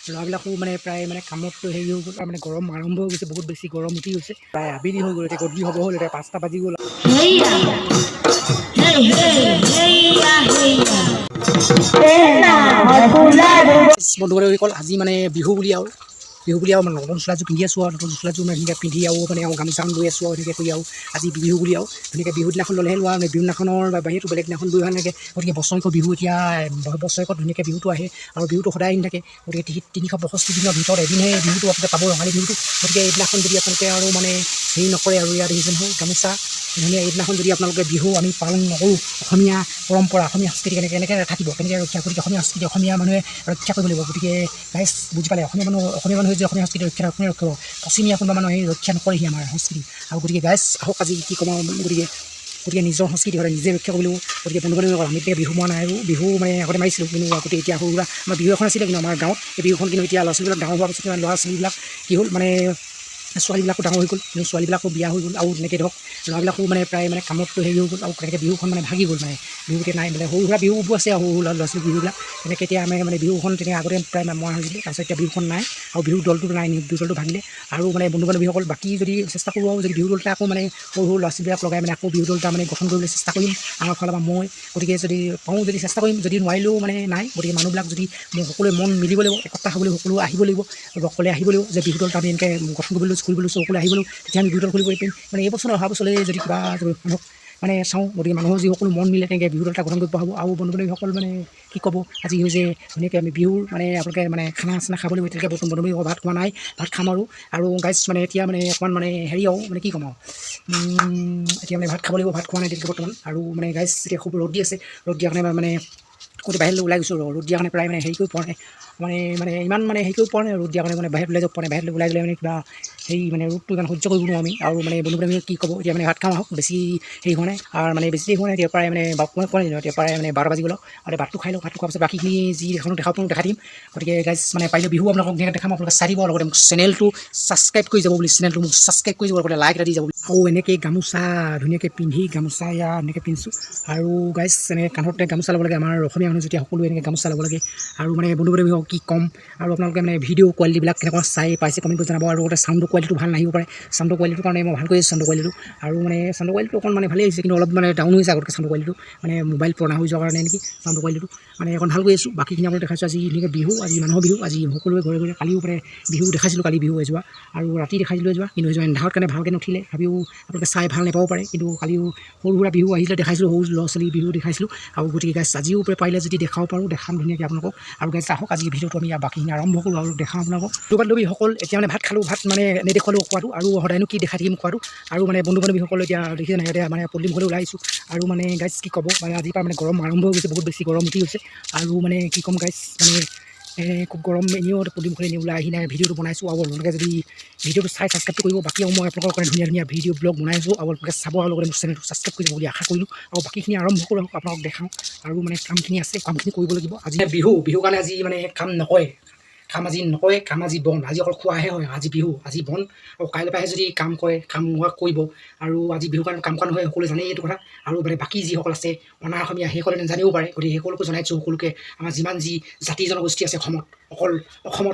ল'ৰাবিলাকো মানে প্ৰায় মানে কামত হেৰি হৈ গ'ল, মানে গৰম আৰম্ভ হৈ গৈছে, বহুত বেছি গৰম উঠি গৈছে, প্ৰায় আবেলি হৈ গ'ল, এতিয়া গধূলি হ'ব হ'ল, এতিয়া 5টা বাজি গ'ল। বন্ধুসকল আজি মানে বিহু বুলি আৰু মানে নতুন চোলাযোৰ পিন্ধি আছোঁ আৰু নতুন চোলাযোৰ মানে ধুনীয়াকৈ পিন্ধি আৰু মানে গামোচাখন লৈ আছোঁ আৰু ধুনীয়াকৈ কৰি আৰু আজি বিহু বুলি আৰু ধুনীয়াকৈ বিহু দিনাখন ল'লেহে লোৱা মানে বিহু দিনাখনৰ বাহিৰতো বেলেগ দিনাখন লৈ অহা নালাগে। গতিকে বছৰেকৰ বিহু এতিয়া বছৰেকত ধুনীয়াকৈ বিহুটো আহে আৰু বিহুটো সদায় আহি থাকে। গতিকে 365 দিনৰ ভিতৰত এদিনহে বিহুটো আপোনালোকে পাব, ৰঙালী বিহুটো। গতিকে এইদিনাখন যদি আপোনালোকে আৰু মানে হেৰি নকৰে আৰু ইয়াত দেখিছে নহয় গামোচা ধুনীয়া, এইদিনাখন যদি আপোনালোকে বিহু আমি পালন নকৰোঁ, অসমীয়া পৰম্পৰা অসমীয়া সংস্কৃতি কেনেকৈ থাকিব, কেনেকৈ ৰক্ষা কৰি অসমীয়া সংস্কৃতি অসমীয়া মানুহে ৰক্ষা কৰিব লাগিব। গতিকে গাইজ বুজি পালে, অসমীয়া মানুহে যে অসমীয়া সংস্কৃতি ৰক্ষা কৰিব, পশ্চিমীয়া কোনোবা মানুহে ৰক্ষা নকৰেহি আমাৰ সংস্কৃতি। আৰু গতিকে গাইজ আহক আজি কি ক'ম, গতিকে নিজৰ সংস্কৃতি হ'লে নিজে ৰক্ষা কৰিব লাগিব। গতিকে বন্ধু আমি এতিয়া বিহু মৰা নাই আৰু বিহু মানে আগতে মাৰিছিলোঁ, কিন্তু আগতে এতিয়া সৰু সুৰা আমাৰ বিহু এখন আছিলে কিন্তু আমাৰ গাঁৱত, এই বিহুখন কিন্তু এতিয়া ল'ৰা ছোৱালীবিলাক ডাঙৰ হোৱাৰ পিছত ল'ৰা ছোৱালীবিলাক কি হ'ল মানে ছোৱালীবিলাকো ডাঙৰ হৈ গ'ল, কিন্তু ছোৱালীবিলাকো বিয়া হৈ গ'ল, আৰু তেনেকৈ ধৰক ল'ৰাবিলাকো মানে প্ৰায় মানে কামত হেৰি হৈ গ'ল, আৰু তেনেকৈ বিহুখন মানে ভাগি গ'ল, মানে বিহুতে নাই মানে সৰু সুৰা বিহুবোৰ আছে আৰু সৰু সুৰা ল'ৰা ছোৱালী বিহুবিলাক তেনেকৈ এতিয়া আমি মানে বিহুখন তেনেকৈ আগতে প্ৰায় মৰা হৈছিলে, তাৰপিছত এতিয়া বিহুখন নাই আৰু বিহু দলটো নাই, বিহু দলটো ভাগিলে। আৰু মানে বন্ধু বান্ধৱীসকল বাকী যদি চেষ্টা কৰোঁ আৰু যদি বিহু দলটা আকৌ মানে সৰু সৰু ল'ৰা ছোৱালীবিলাক লগাই মানে আকৌ বিহু দলটা মানে গঠন কৰিবলৈ চেষ্টা কৰিম আমাৰ ফালৰ পৰা মই। গতিকে যদি পাওঁ যদি চেষ্টা কৰিম, যদি নোৱাৰিলেও মানে নাই। গতিকে মানুহবিলাক যদি সকলোৱে মন মিলিব লাগিব, একতা হ'বলৈ সকলো আহিব লাগিব, অকলে আহিব লাগিব যে বিহু দলটা আমি এনেকৈ গঠন কৰিবলৈ কৰিবলৈ সকলোৱে আহিব লাগিব, তেতিয়া আমি বিহু দল খুলিব পাৰিম। মানে এই বছৰ অহা বছৰলৈ যদি কিবা মানুহক মানে চাওঁ, গতিকে মানুহৰ যিসকলো মন মিলে তেনেকৈ বিহু দলটা গঠন কৰিব পৰা হ'ব। আৰু বন্ধু বান্ধৱীসকল মানে কি ক'ব, আজি হৈছে ধুনীয়াকৈ আমি বিহুৰ মানে আপোনালোকে মানে খানা চানা খাব লাগিব। তেনেকৈ বন্ধু বান্ধৱীসকল ভাত খোৱা নাই, ভাত খাম আৰু গাইজ মানে এতিয়া মানে অকণমান মানে হেৰি আৰু মানে কি ক'ম আৰু এতিয়া মানে ভাত খাব লাগিব, ভাত খোৱা নাই তেনেকৈ বৰ্তমান। আৰু মানে গাইজ এতিয়া খুব ৰ'দ দি আছে, ৰ'দ দিয়াৰ কাৰণে মানে ক'তো বাহিৰলৈ ওলাই গৈছোঁ, ৰ'দ দিয়াৰ কাৰণে প্ৰায় মানে হেৰি কৰি পোৱা নাই, মানে ইমান মানে হেৰি কৰি পোৱা নাই, ৰ'দ দিয়াৰ কাৰণে মানে বাহিৰত ওলাই যাব পৰা নাই। বাহিৰত ওলাই গ'লে মানে কিবা হেৰি মানে ৰ'দটো ইমান সহ্য কৰিব নোৱাৰোঁ আমি। আৰু মানে বন্ধু বান্ধৱী কি ক'ব, এতিয়া মানে ভাত খাওঁ আহক, বেছি হেৰি হোৱা নাই আৰু মানে বেছি দেৰি হোৱা নাই, এতিয়া প্ৰায় মানে মই কোৱা নাই এতিয়া প্ৰায় মানে 12 বাজি গ'ল আৰু ভাতটো খাই লওঁ, ভাতটো খোৱাৰ পাছত বাকীখিনি যি দেখাব দেখাই দিম। গতিকে গাইজ মানে পাৰিলে বিহু আপোনালোকক ধুনীয়াকৈ দেখাম, আপোনালোকে চাই দিব, লগতে মোক চেনেলটো ছাবস্ক্ৰাইব কৰি যাব বুলি, চেনেলটো মোক ছাবস্ক্ৰাইব কৰি যাব, লগতে লাইক এটা দি যাব। আৰু এনেকৈ গামোচা ধুনীয়াকৈ পিন্ধি গামোচা ইয়াৰ এনেকৈ পিন্ধিছোঁ। আৰু গাইজ এনেকৈ কান্ধতে গামোচা ল'ব লাগে, আমাৰ অসমীয়া মানুহ যেতিয়া সকলোৱে এনেকৈ গামোচা ল'ব লাগে। আৰু মানে বন্ধু বান্ধৱীসকলক কি ক'ম, আৰু আপোনালোকে মানে ভিডিঅ' কোৱালিটিবিলাক কেনেকুৱা চাই পাইছে কমেণ্ট কৰি জনাব। আৰু লগতে চাউণ্ডৰ কোৱালিটিটো ভাল নাহিব পাৰে, চাউণ্ডৰ কোৱালিটিটোৰ কাৰণে মই ভাল কৰি আছোঁ চাউণ্ডৰ কোৱালিটিটো। আৰু মানে চাউণ্ডৰ কোৱালিটিটো অকণ মানে ভালেই আহিছে, কিন্তু অলপ মানে ডাউন হৈছে আগতকৈ চাউণ্ডৰ কোৱালিটিটো, মানে মোবাইল পুৰণা হৈ যোৱাৰ কাৰণে নেকি চাউণ্ডৰ কোৱালিটিটো মানে অকণ ভাল কৰি আছোঁ। বাকীখিনি আপোনালোকে দেখাইছোঁ আজি ধুনীয়াকৈ বিহু, আজি মানুহৰ বিহু, আজি সকলোৱে ঘৰে ঘৰে কালিও মানে বিহু দেখাইছিলোঁ, কালি বিহু এযোৱা আৰু ৰাতি দেখাইছিলোঁ এযোৱা, কিন্তু এযোৱা এন্ধাৰত কাৰণে ভালকৈ নুঠিলে, ভাবিও আপোনালোকে চাই ভাল নাপাব পাৰে। কিন্তু কালিও সৰু সুৰা বিহু আহিলে দেখাইছিলোঁ, সৰু ল'ৰা ছোৱালী বিহু দেখাইছিলোঁ। আৰু গতিকে গাইজ আজিও পাৰিলে যদি দেখাব পাৰোঁ দেখাম ধুনীয়াকৈ আপোনালোকক। আৰু গাইজ আহক আজি ভিডিঅ'টো আমি বাকীখিনি আৰম্ভ কৰোঁ আৰু দেখাওঁ আপোনালোকক। বন্ধু বান্ধৱীসকল এতিয়া মানে ভাত খালোঁ, ভাত মানে নেদেখুৱালোঁ খোৱাটো, আৰু সদায়নো কি দেখাই থাকিম খোৱাটো। আৰু মানে বন্ধু বান্ধৱীসকল এতিয়া দেখিছে নাই, এতিয়া মানে পদূলি মুখলৈ ওলাই আহিছোঁ। আৰু মানে গাইজ কি ক'ব, মানে আজিৰ পৰা মানে গৰম আৰম্ভ হৈ গৈছে, বহুত বেছি গৰম উঠি গৈছে। আৰু মানে কি ক'ম গাইজ, মানে খুব গৰম এনেও পদূলি মুখলৈ এনেই ওলাই আহি নাই ভিডিঅ'টো বনাইছোঁ। আৰু আপোনালোকে যদি ভিডিঅ'টো চাই ছাবস্ক্ৰাইব কৰিব, বাকী আৰু মই আপোনালোকৰ কাৰণে ধুনীয়া ধুনীয়া ভিডিঅ' ব্লগ বনাইছোঁ, আৰু আপোনালোকে চাব, আৰু লগতে মোৰ চেনেলটো ছাবস্ক্ৰাইব কৰিব বুলি আশা কৰিলোঁ। আৰু বাকীখিনি আৰম্ভ কৰোঁ, আপোনালোকক দেখাওঁ। আৰু মানে কামখিনি আছে, কামখিনি কৰিব লাগিব। আজি বিহুৰ কাৰণে আজি মানে কাম নকৰে, কাম আজি বন্ধ, আজি অকল খোৱাহে হয়। আজি বিহু, আজি বন্ধ, আৰু কাইলৈ পৰাহে যদি কাম কৰে, কাম কৰিব। আৰু আজি বিহুৰ কাৰণে কাম কৰা নহয়, সকলোৱে জানেই এইটো কথা। আৰু মানে বাকী যিসকল আছে অনা অসমীয়া সেইসকলে নাজানিবও পাৰে, গতিকে সকলোকে জনাইছোঁ। সকলোকে আমাৰ যিমান যি জাতি জনগোষ্ঠী আছে অসমত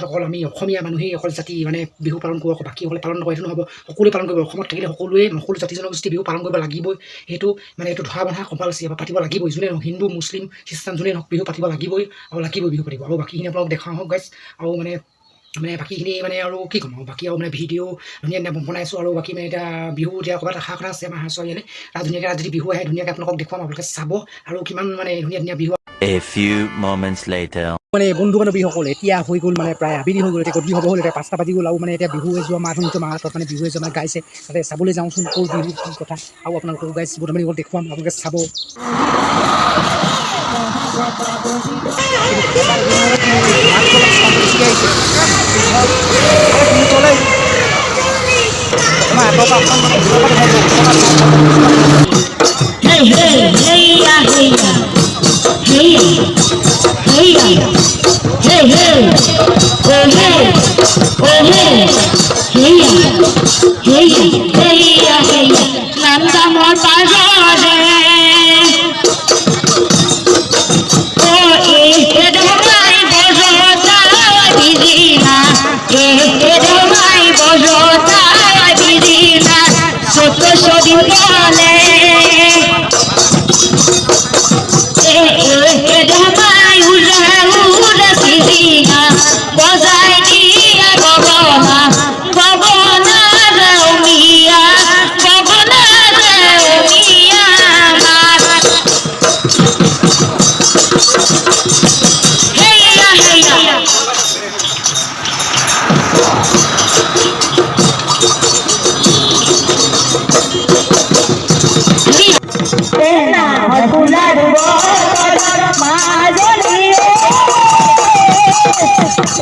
অকল আমি অসমীয়া মানুহেই অকল জাতি মানে বিহু পালন কৰোঁ, বাকীসকলে পালন নকৰে, এইটো নহ'ব। সকলোৱে পালন কৰিব, অসমত থাকিলে সকলো জাতি জনগোষ্ঠী বিহু পালন কৰিব লাগিবই। সেইটো মানে এইটো ধৰা বন্ধা কম্পালচৰি, পাতিব লাগিবই। যোনে নহওক, হিন্দু মুছলিম খ্ৰীষ্টান যোনে নহওক, বিহু পাতিব লাগিবই, আৰু বিহু পাতিব। আৰু বাকীখিনি আপোনালোকক দেখাওঁ আহক গাইজ। আৰু মানে বাকীখিনি মানে আৰু কি ক'ম, আৰু বাকী আৰু মানে ভিডিঅ' ধুনীয়া ধুনীয়া বনাইছোঁ। আৰু বাকী মানে এতিয়া বিহু এতিয়া ক'ৰবাত অহা কথা আছে আমাৰ ছোৱালীলৈ, তাত ধুনীয়াকৈ যদি বিহু আহে ধুনীয়াকৈ আপোনালোকক দেখুৱাম, আপোনালোকে চাব। আৰু কিমান মানে ধুনীয়া ধুনীয়া Bihu. A few moments later. মানে বন্ধু বান্ধৱীসকল এতিয়া হৈ গ'ল মানে প্ৰায় আবেলি হৈ গ'ল, এতিয়া গধূলি হ'ব হ'ল, এতিয়া 5টা বাজি গ'ল। আৰু মানে এতিয়া বিহু এযোৱা মাহঁতৰ মানে বিহু এযোৱা মানে গাইছে, তাতে চাবলৈ যাওঁচোন ক'ৰ বিহু কি কথা। আৰু আপোনালোকক গাইছ বন্ধু বান্ধৱীসকল দেখুৱাম, আপোনালোকে চাব।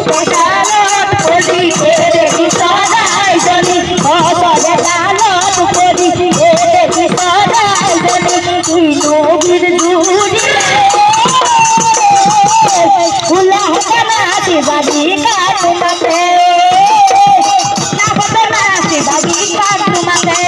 কপালত পরি দেখি সদাই জনি কপালত পরি দেখি সদাই জনি তুই নবীর জুড়ি ফুলা হতানা শিবাজি কাটুমাতে না হতানা শিবাজি কাটুমাতে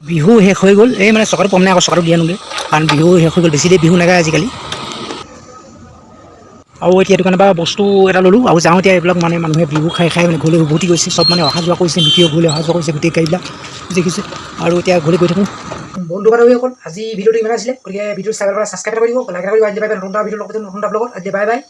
বিহু শেষ হৈ গ'ল এই মানে চকাটো পাম নাই আকৌ চকাটো দিয়া নোগে কাৰণ বিহু শেষ হৈ গ'ল বেছি দেৰি বিহু নাগায় আজিকালি আৰু এতিয়া দোকানৰ পৰা বস্তু এটা ল'লোঁ আৰু যাওঁ এতিয়া এইবিলাক মানে মানুহে বিহু খাই খাই মানে ঘৰলৈ উভতি গৈছে চব মানে অহা যোৱা কৰিছে মিতিৰৰ ঘৰলৈ অহা যোৱা কৰিছে গোটেই গাড়ীবিলাক দেখিছে আৰু এতিয়া ঘৰলৈ গৈ থাকোঁ বন্ধু বান্ধৱীসকল আজি ভিডিঅ'টো ইমান আছিলে গতিকে ভিডিঅ'টো চাই পেলাই ছাবস্ক্ৰাইব কৰি দিব লাইক কৰি দিব আজি বাই বাই নতুন এটা ভিডিঅ'ৰ লগত নতুন এটা ব্লগত আজি বাই বাই